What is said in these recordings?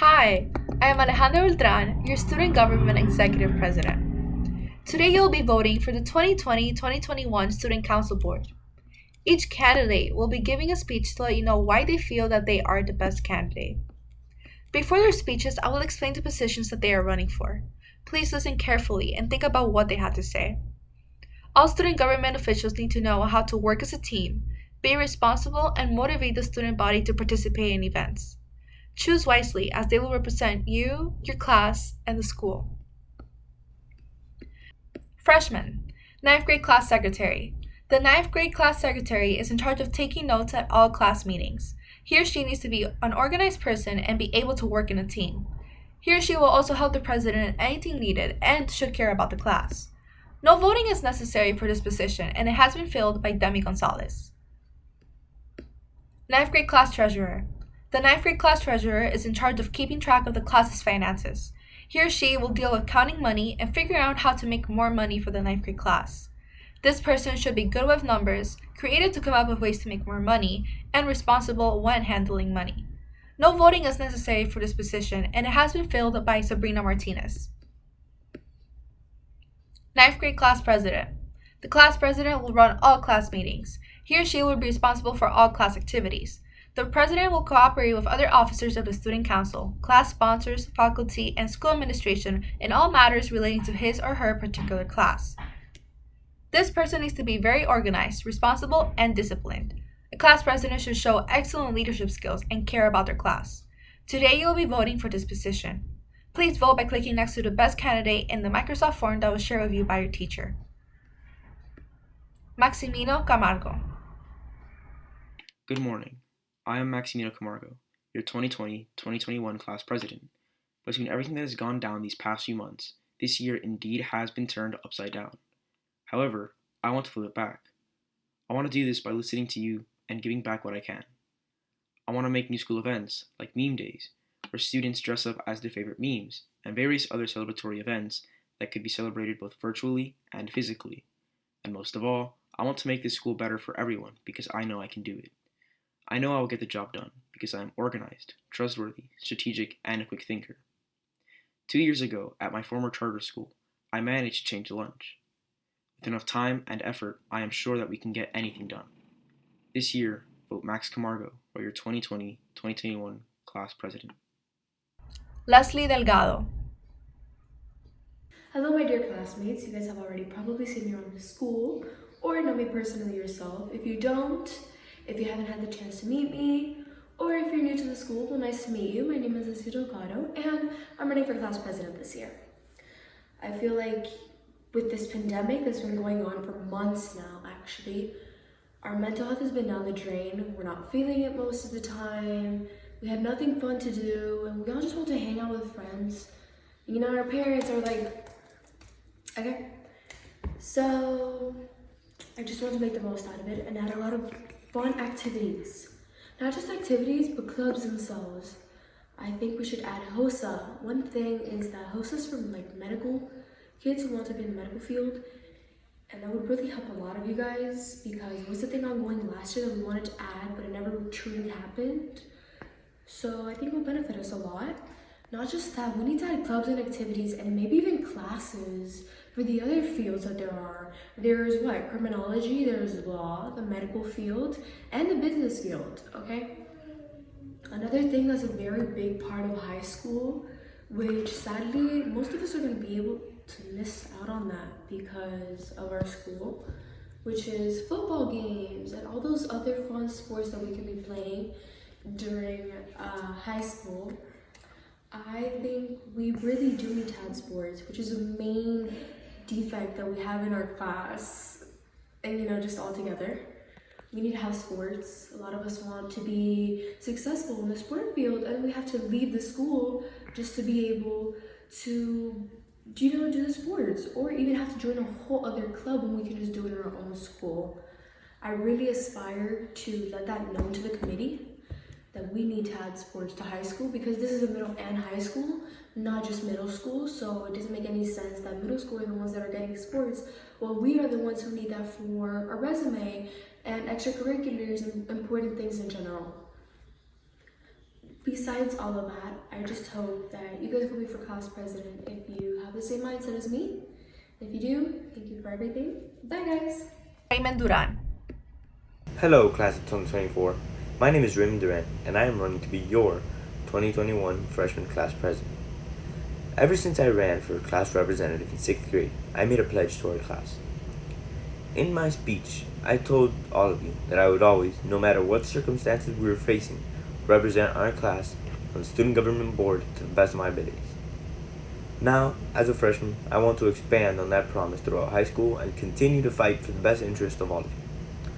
Hi, I am Alejandra Beltran, your Student Government Executive President. Today you'll be voting for the 2020-2021 Student Council Board. Each candidate will be giving a speech to let you know why they feel that they are the best candidate. Before their speeches, I will explain the positions that they are running for. Please listen carefully and think about what they have to say. All student government officials need to know how to work as a team, be responsible, and motivate the student body to participate in events. Choose wisely as they will represent you, your class, and the school. Freshman, ninth grade class secretary. The ninth grade class secretary is in charge of taking notes at all class meetings. He or she needs to be an organized person and be able to work in a team. He or she will also help the president in anything needed and should care about the class. No voting is necessary for this position and it has been filled by Demi Gonzalez. Ninth grade class treasurer. The ninth grade class treasurer is in charge of keeping track of the class's finances. He or she will deal with counting money and figuring out how to make more money for the ninth grade class. This person should be good with numbers, creative to come up with ways to make more money, and responsible when handling money. No voting is necessary for this position, and it has been filled by Sabrina Martinez. Ninth grade class president. The class president will run all class meetings. He or she will be responsible for all class activities. The president will cooperate with other officers of the student council, class sponsors, faculty, and school administration in all matters relating to his or her particular class. This person needs to be very organized, responsible, and disciplined. A class president should show excellent leadership skills and care about their class. Today you will be voting for this position. Please vote by clicking next to the best candidate in the Microsoft form that was shared with you by your teacher. Maximino Camargo. Good morning. I am Maximino Camargo, your 2020-2021 class president. Between everything that has gone down these past few months, this year indeed has been turned upside down. However, I want to flip it back. I want to do this by listening to you and giving back what I can. I want to make new school events, like meme days, where students dress up as their favorite memes, and various other celebratory events that could be celebrated both virtually and physically. And most of all, I want to make this school better for everyone because I know I can do it. I know I will get the job done because I am organized, trustworthy, strategic, and a quick thinker. 2 years ago, at my former charter school, I managed to change the lunch. With enough time and effort, I am sure that we can get anything done. This year, vote Max Camargo for your 2020-2021 class president. Leslie Delgado. Hello, my dear classmates. You guys have already probably seen me around the school or know me personally yourself. If you don't, if you haven't had the chance to meet me, or if you're new to the school, well, nice to meet you. My name is Leslie Delgado, and I'm running for class president this year. I feel like with this pandemic that's been going on for months now, actually, our mental health has been down the drain. We're not feeling it most of the time. We have nothing fun to do, and we all just want to hang out with friends. You know, our parents are like, okay. So I just want to make the most out of it and add a lot of fun activities. Not just activities, but clubs themselves. I think we should add HOSA. One thing is that HOSA's for like medical kids who want to be in the medical field. And that would really help a lot of you guys because it was the thing ongoing last year that we wanted to add, but it never truly happened. So I think it will benefit us a lot. Not just that, we need to add clubs and activities and maybe even classes for the other fields that there are. There's what? Criminology, there's law, the medical field, and the business field, okay? Another thing that's a very big part of high school, which sadly, most of us are gonna be able to miss out on that because of our school, which is football games and all those other fun sports that we can be playing during high school. I think we really do need to add sports, which is a main defect that we have in our class and, you know, just all together. We need to have sports. A lot of us want to be successful in the sport field and we have to leave the school just to be able to, you know, do the sports or even have to join a whole other club when we can just do it in our own school. I really aspire to let that known to the committee that we need to add sports to high school because this is a middle and high school, not just middle school. So it doesn't make any sense that middle school are the ones that are getting sports while we are the ones who need that for a resume and extracurriculars and important things in general. Besides all of that, I just hope that you guys will be for class president if you have the same mindset as me. If you do, thank you for everything. Bye, guys. Raymond Duran. Hello, class of 2024. My name is Raymond Durant, and I am running to be your 2021 freshman class president. Ever since I ran for class representative in 6th grade, I made a pledge to our class. In my speech, I told all of you that I would always, no matter what circumstances we were facing, represent our class on the student government board to the best of my abilities. Now, as a freshman, I want to expand on that promise throughout high school and continue to fight for the best interest of all of you.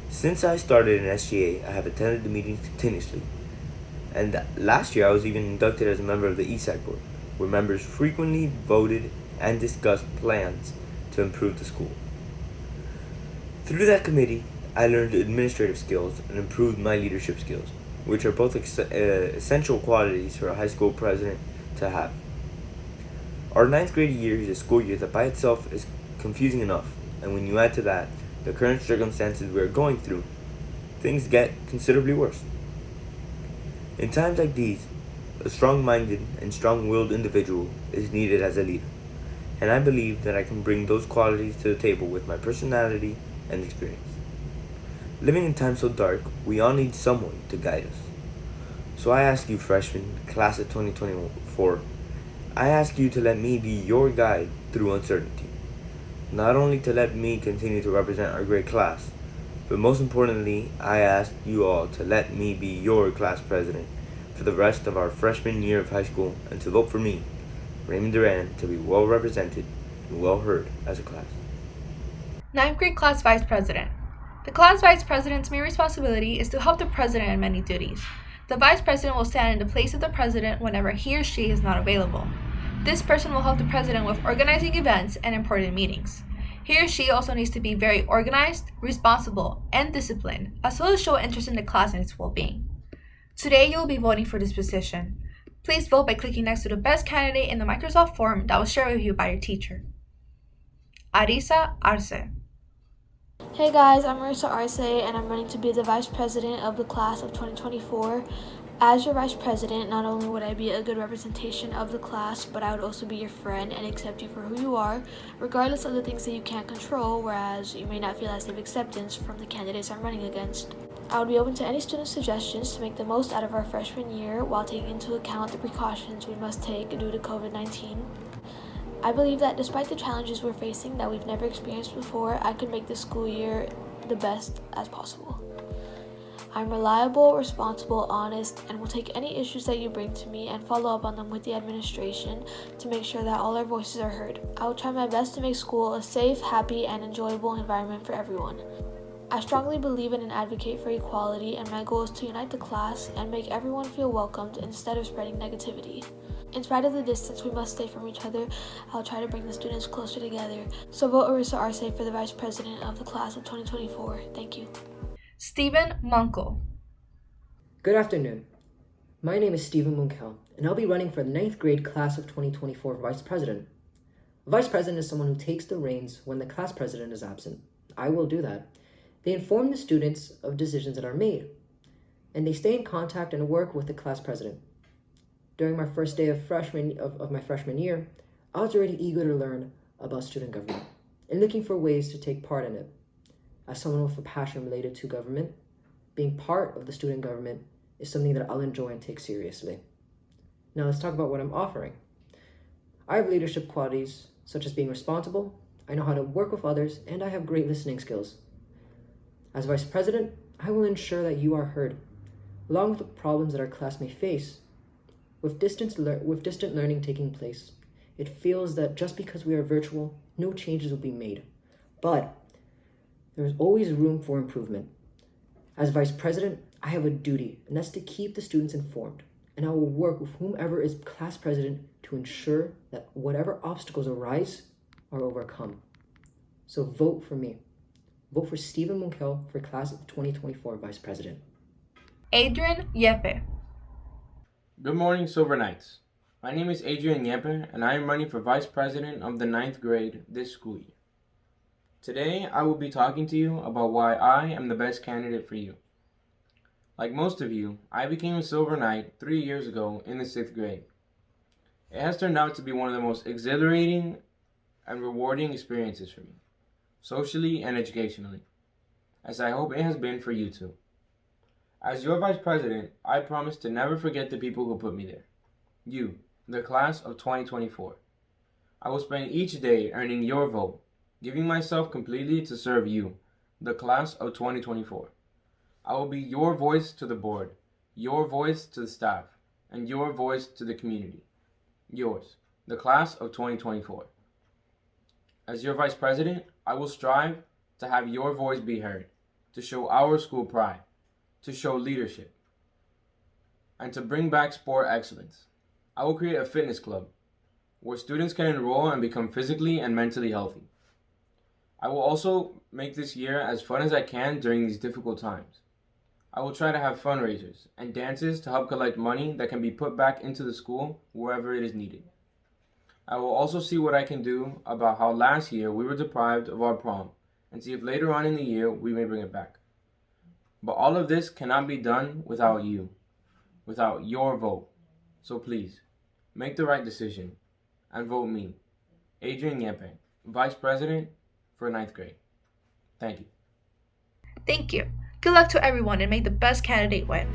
Since I started in SGA, I have attended the meetings continuously, and last year I was even inducted as a member of the ESAC board, where members frequently voted and discussed plans to improve the school. Through that committee, I learned administrative skills and improved my leadership skills, which are both essential qualities for a high school president to have. Our 9th grade year is a school year that by itself is confusing enough, and when you add to that the current circumstances we are going through, things get considerably worse. In times like these, a strong-minded and strong-willed individual is needed as a leader, and I believe that I can bring those qualities to the table with my personality and experience. Living in times so dark, we all need someone to guide us. So I ask you, freshmen, class of 2024, I ask you to let me be your guide through uncertainty. Not only to let me continue to represent our great class, but most importantly, I ask you all to let me be your class president for the rest of our freshman year of high school and to vote for me, Raymond Duran, to be well represented and well heard as a class. 9th grade class vice president. The class vice president's main responsibility is to help the president in many duties. The vice president will stand in the place of the president whenever he or she is not available. This person will help the president with organizing events and important meetings. He or she also needs to be very organized, responsible, and disciplined, as well as show interest in the class and its well-being. Today, you will be voting for this position. Please vote by clicking next to the best candidate in the Microsoft form that was shared with you by your teacher. Arisa Arce. Hey guys, I'm Marisa Arce and I'm running to be the Vice President of the class of 2024. As your Vice President, not only would I be a good representation of the class, but I would also be your friend and accept you for who you are, regardless of the things that you can't control, whereas you may not feel as safe acceptance from the candidates I'm running against. I would be open to any student suggestions to make the most out of our freshman year while taking into account the precautions we must take due to COVID-19. I believe that despite the challenges we're facing that we've never experienced before, I could make this school year the best as possible. I'm reliable, responsible, honest, and will take any issues that you bring to me and follow up on them with the administration to make sure that all our voices are heard. I will try my best to make school a safe, happy, and enjoyable environment for everyone. I strongly believe in and advocate for equality, and my goal is to unite the class and make everyone feel welcomed instead of spreading negativity. In spite of the distance we must stay from each other, I'll try to bring the students closer together. So vote Arisa Arce for the Vice President of the class of 2024. Thank you. Stephen Munkel. Good afternoon. My name is Stephen Munkel, and I'll be running for the 9th grade class of 2024 Vice President. A Vice President is someone who takes the reins when the class president is absent. I will do that. They inform the students of decisions that are made, and they stay in contact and work with the class president. During my first day of my freshman year, I was already eager to learn about student government and looking for ways to take part in it. As someone with a passion related to government, being part of the student government is something that I'll enjoy and take seriously. Now let's talk about what I'm offering. I have leadership qualities such as being responsible, I know how to work with others, and I have great listening skills. As Vice President, I will ensure that you are heard, along with the problems that our class may face. With distant learning taking place, it feels that just because we are virtual, no changes will be made. But there is always room for improvement. As Vice President, I have a duty, and that's to keep the students informed. And I will work with whomever is class president to ensure that whatever obstacles arise are overcome. So vote for me. Vote for Stephen Munkel for class of 2024 Vice President. Adrian Yepe. Good morning, Silver Knights. My name is Adrian Yepe, and I am running for Vice President of the 9th grade this school year. Today, I will be talking to you about why I am the best candidate for you. Like most of you, I became a Silver Knight 3 years ago in the 6th grade. It has turned out to be one of the most exhilarating and rewarding experiences for me, socially and educationally, as I hope it has been for you too. As your Vice President, I promise to never forget the people who put me there. You, the class of 2024. I will spend each day earning your vote, giving myself completely to serve you, the class of 2024. I will be your voice to the board, your voice to the staff, and your voice to the community. Yours, the class of 2024. As your Vice President, I will strive to have your voice be heard, to show our school pride, to show leadership, and to bring back sport excellence. I will create a fitness club where students can enroll and become physically and mentally healthy. I will also make this year as fun as I can during these difficult times. I will try to have fundraisers and dances to help collect money that can be put back into the school wherever it is needed. I will also see what I can do about how last year we were deprived of our prom and see if later on in the year we may bring it back. But all of this cannot be done without you, without your vote. So please, make the right decision and vote me, Adrian Yempe, Vice President for 9th grade. Thank you. Thank you. Good luck to everyone and may the best candidate win.